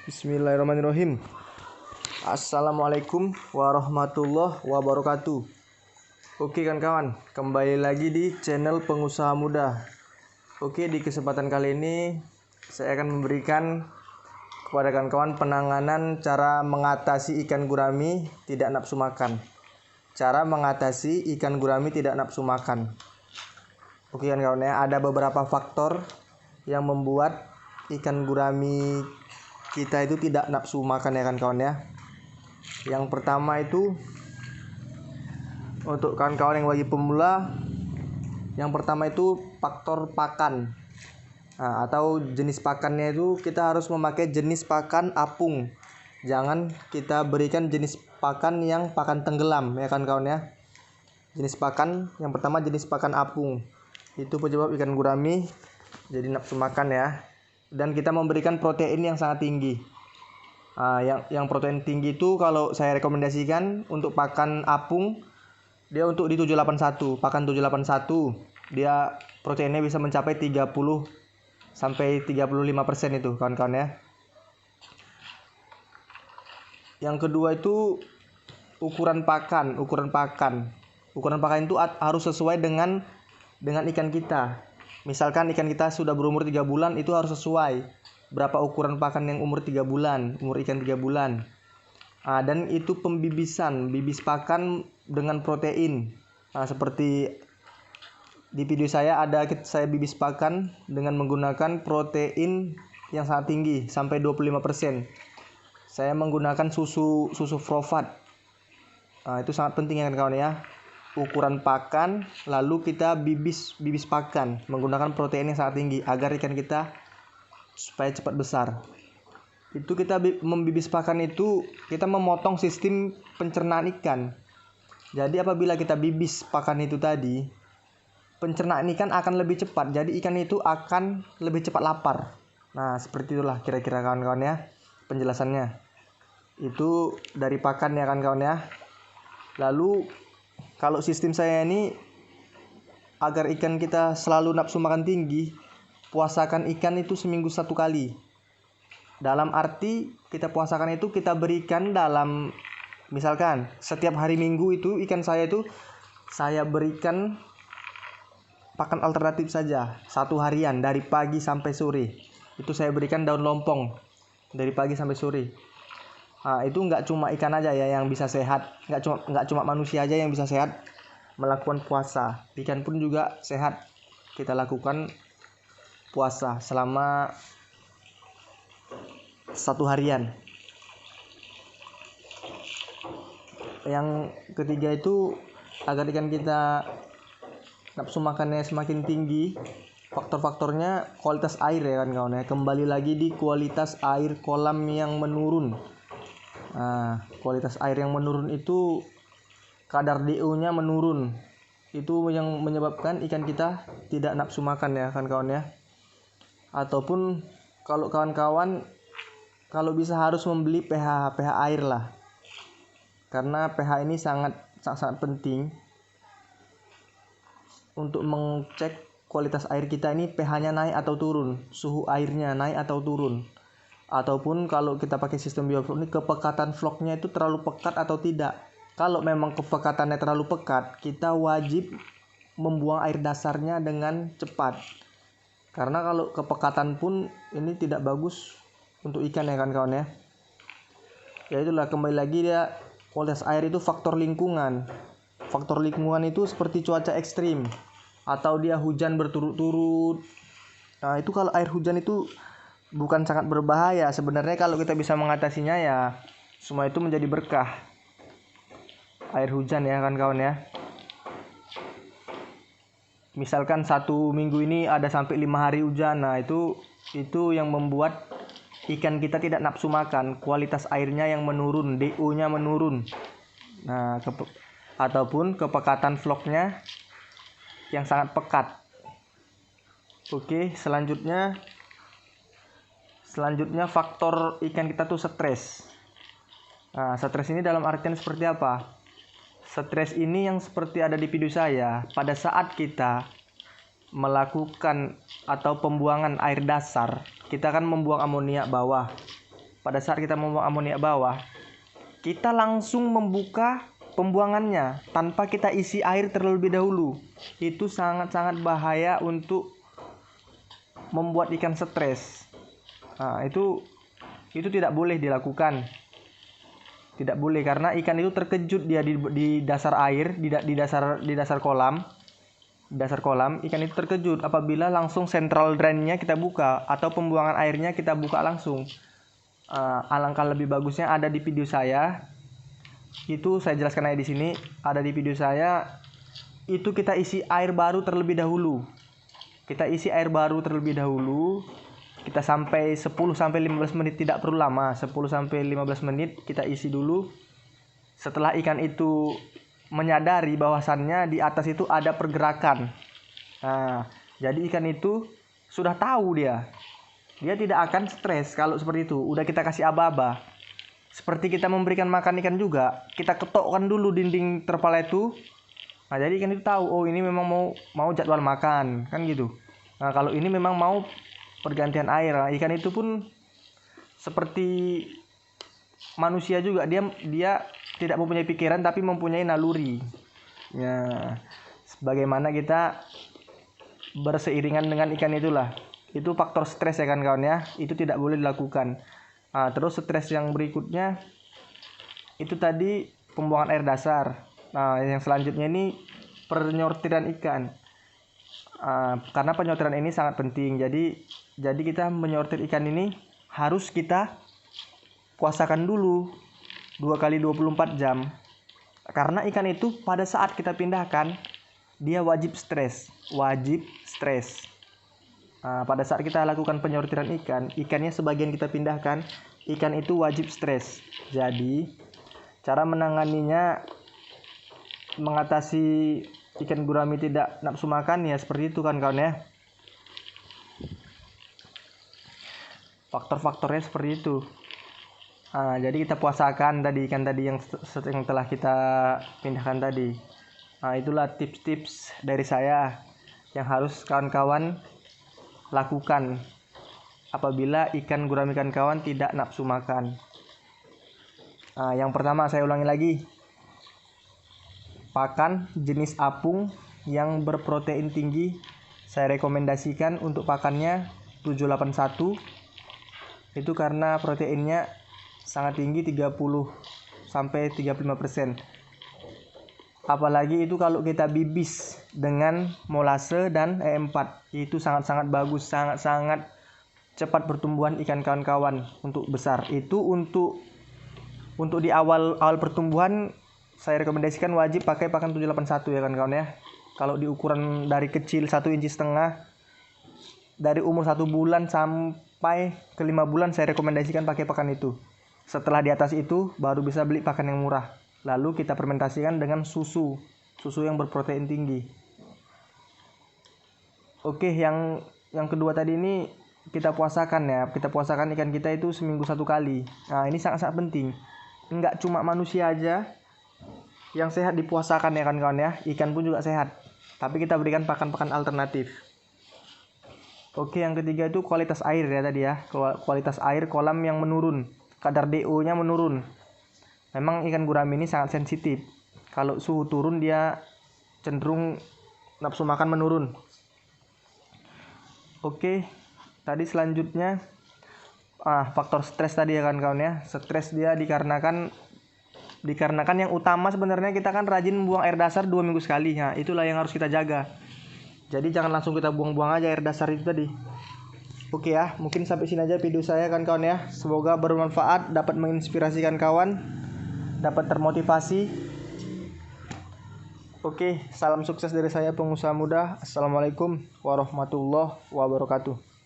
Bismillahirrahmanirrahim. Assalamualaikum warahmatullahi wabarakatuh. Oke kawan-kawan, kembali lagi di channel Pengusaha Muda. Oke, di kesempatan kali ini saya akan memberikan kepada kawan-kawan penanganan cara mengatasi ikan gurami tidak nafsu makan. Cara mengatasi ikan gurami tidak nafsu makan. Oke kawan-kawan ya, ada beberapa faktor yang membuat ikan gurami kita itu tidak nafsu makan ya kan kawan ya. Yang pertama itu untuk kawan-kawan yang lagi pemula, yang pertama itu faktor pakan. Atau jenis pakannya itu kita harus memakai jenis pakan apung. Jangan kita berikan jenis pakan yang pakan tenggelam ya kan kawan ya. Jenis pakan yang pertama jenis pakan apung. Itu penyebab ikan gurami jadi nafsu makan ya. Dan kita memberikan protein yang sangat tinggi. Yang protein tinggi itu kalau saya rekomendasikan untuk pakan apung, dia untuk di 781, pakan 781 dia proteinnya bisa mencapai 30 sampai 35% itu kawan-kawan ya. Yang kedua itu ukuran pakan itu harus sesuai dengan ikan kita. Misalkan ikan kita sudah berumur 3 bulan, itu harus sesuai berapa ukuran pakan yang umur 3 bulan, umur ikan 3 bulan. Dan itu pembibisan, bibis pakan dengan protein. Seperti di video saya saya bibis pakan dengan menggunakan protein yang sangat tinggi sampai 25%. Saya menggunakan susu Frovat. Itu sangat penting ya kawan ya. Ukuran pakan, lalu kita bibis pakan menggunakan protein yang sangat tinggi agar ikan kita supaya cepat besar. Itu kita membibis pakan itu kita memotong sistem pencernaan ikan. Jadi apabila kita bibis pakan itu tadi, pencernaan ikan akan lebih cepat. Jadi ikan itu akan lebih cepat lapar. Seperti itulah kira-kira kawan-kawan ya penjelasannya. Itu dari pakan ya kan kawan ya. Lalu kalau sistem saya ini agar ikan kita selalu nafsu makan tinggi, puasakan ikan itu seminggu 1 kali. Dalam arti kita puasakan itu kita berikan dalam, misalkan setiap hari Minggu itu ikan saya itu saya berikan pakan alternatif saja 1 harian dari pagi sampai sore. Itu saya berikan daun lompong dari pagi sampai sore. Itu nggak cuma ikan aja ya yang bisa sehat, nggak cuma manusia aja yang bisa sehat melakukan puasa, ikan pun juga sehat. Kita lakukan puasa selama 1 harian. Yang ketiga itu agar ikan kita nafsu makannya semakin tinggi, faktor-faktornya kualitas air ya kan kawan ya. Kembali lagi di kualitas air kolam yang menurun. Kualitas air yang menurun itu kadar DO-nya menurun. Itu yang menyebabkan ikan kita tidak nafsu makan ya kan kawan ya. Ataupun kalau kawan-kawan kalau bisa harus membeli pH air lah. Karena pH ini sangat penting untuk mengecek kualitas air kita ini pH-nya naik atau turun, suhu airnya naik atau turun. Ataupun kalau kita pakai sistem bioflok ini kepekatan vlognya itu terlalu pekat atau tidak. Kalau memang kepekatannya terlalu pekat, kita wajib membuang air dasarnya dengan cepat. Karena kalau kepekatan pun ini tidak bagus untuk ikan ya kan kawan ya. Ya itulah, kembali lagi dia kualitas air itu faktor lingkungan. Faktor lingkungan itu seperti cuaca ekstrim atau dia hujan berturut-turut. Itu kalau air hujan itu bukan sangat berbahaya. Sebenarnya kalau kita bisa mengatasinya ya semua itu menjadi berkah. Air hujan ya kan kawan ya. Misalkan 1 minggu ini ada sampai 5 hari hujan. Itu yang membuat ikan kita tidak nafsu makan. Kualitas airnya yang menurun, DO-nya menurun. Ataupun kepekatan vlognya yang sangat pekat. Oke, selanjutnya faktor ikan kita tuh stres. Stres ini dalam artian seperti apa? Stres ini yang seperti ada di video saya. Pada saat kita melakukan atau pembuangan air dasar, kita akan membuang amonia bawah. pada saat kita membuang amonia bawah, kita langsung membuka pembuangannya tanpa kita isi air terlebih dahulu. Itu sangat-sangat bahaya untuk membuat ikan stres. Nah, itu tidak boleh dilakukan. Tidak boleh, karena ikan itu terkejut dia di dasar air, di dasar kolam. Dasar kolam, ikan itu terkejut apabila langsung central drain-nya kita buka atau pembuangan airnya kita buka langsung. Alangkah lebih bagusnya ada di video saya. Itu saya jelaskan aja di sini, ada di video saya. Itu kita isi air baru terlebih dahulu. Kita isi air baru terlebih dahulu. Kita sampai 10-15 menit, tidak perlu lama. 10-15 menit kita isi dulu. Setelah ikan itu menyadari bahwasannya di atas itu ada pergerakan. Nah, jadi ikan itu sudah tahu dia tidak akan stres kalau seperti itu. Udah kita kasih aba-aba. Seperti kita memberikan makan ikan juga, kita ketokkan dulu dinding terpal itu. Nah, jadi ikan itu tahu, oh ini memang mau jadwal makan, kan gitu. Nah, kalau ini memang mau pergantian air. Nah, ikan itu pun seperti manusia juga, dia tidak mempunyai pikiran tapi mempunyai naluri. Ya, bagaimana kita berseiringan dengan ikan itulah. Itu faktor stres ya kan kawan ya. Itu tidak boleh dilakukan. Nah, terus stres yang berikutnya itu tadi pembuangan air dasar. Nah, yang selanjutnya ini penyortiran ikan. Karena penyortiran ini sangat penting. Jadi kita menyortir ikan ini harus kita puasakan dulu 2 kali 24 jam. Karena ikan itu pada saat kita pindahkan dia wajib stres. Pada saat kita lakukan penyortiran ikannya sebagian kita pindahkan, ikan itu wajib stres. Jadi cara menanganinya, mengatasi ikan gurami tidak nafsu makan ya seperti itu kan kawan ya. Faktor-faktornya seperti itu. Jadi kita puasakan tadi ikan tadi yang telah kita pindahkan tadi. Itulah tips-tips dari saya yang harus kawan-kawan lakukan apabila ikan gurami ikan kawan tidak nafsu makan. Yang pertama saya ulangi lagi, pakan jenis apung yang berprotein tinggi. Saya rekomendasikan untuk pakannya 781. Itu karena proteinnya sangat tinggi, 30-35%. Apalagi itu kalau kita bibis dengan molase dan E4, itu sangat-sangat bagus, sangat-sangat cepat pertumbuhan ikan kawan-kawan untuk besar. Itu untuk di awal pertumbuhan saya rekomendasikan wajib pakai pakan 781 ya kan kawan ya. Kalau di ukuran dari kecil 1,5 inci, dari umur 1 bulan sampai ke 5 bulan saya rekomendasikan pakai pakan itu. Setelah di atas itu baru bisa beli pakan yang murah. Lalu kita fermentasikan dengan susu yang berprotein tinggi. Oke, yang kedua tadi ini kita puasakan ya. Kita puasakan ikan kita itu seminggu 1 kali. Nah, ini sangat-sangat penting. Enggak cuma manusia aja yang sehat dipuasakan ya kawan-kawan ya. Ikan pun juga sehat. Tapi kita berikan pakan-pakan alternatif. Oke, yang ketiga itu kualitas air ya tadi ya. Kualitas air kolam yang menurun. Kadar DO-nya menurun. Memang ikan gurami ini sangat sensitif. Kalau suhu turun dia cenderung nafsu makan menurun. Oke, tadi selanjutnya faktor stres tadi ya kan kawan ya. Stres dia dikarenakan yang utama sebenarnya kita kan rajin buang air dasar 2 minggu sekali. Nah, itulah yang harus kita jaga. Jadi jangan langsung kita buang-buang aja air dasar itu tadi. Oke ya, mungkin sampai sini aja video saya kan kawan ya. Semoga bermanfaat, dapat menginspirasikan kawan, dapat termotivasi. Oke, salam sukses dari saya pengusaha muda. Assalamualaikum warahmatullahi wabarakatuh.